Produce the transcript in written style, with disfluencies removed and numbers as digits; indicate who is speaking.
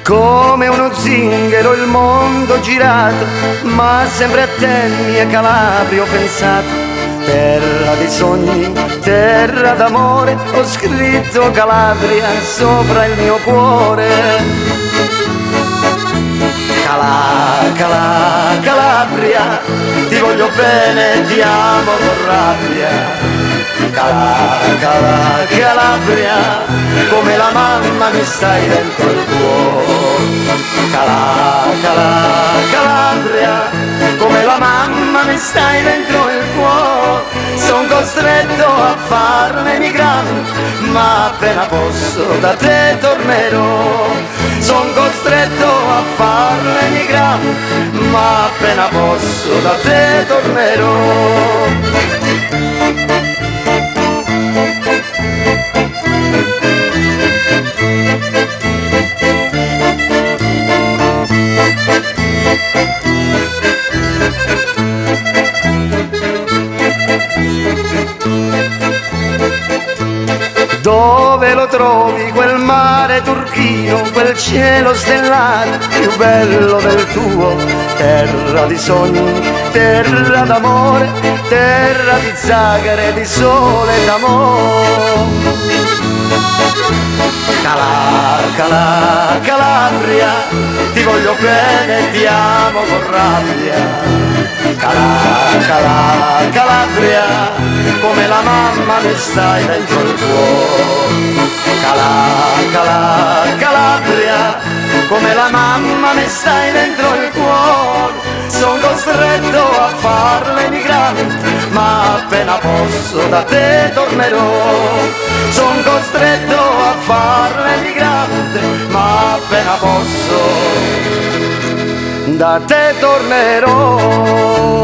Speaker 1: Come uno zingaro il mondo ho girato, ma sempre a te, mia Calabria, ho pensato. Terra di sogni, terra d'amore, ho scritto Calabria sopra il mio cuore. Calabria, ti voglio bene, ti amo con rabbia. Calabria, come la mamma mi stai dentro il cuore. Calabria, come la mamma mi stai dentro il cuore. Son costretto a farne migrante, ma appena posso da te tornerò. Son costretto a farne migrante, ma appena posso da te tornerò. Dove lo trovi quel mare turchino, quel cielo stellato più bello del tuo? Terra di sogni, terra d'amore, terra di zagare, di sole e d'amore. Calabria, ti voglio bene, ti amo con rabbia. Calabria, come la mamma mi stai dentro il cuore. Calabria, come la mamma mi stai dentro il cuore. Son costretto a farle migrante, ma appena posso da te tornerò. Son costretto a farle migrante, ma appena posso da te tornerò.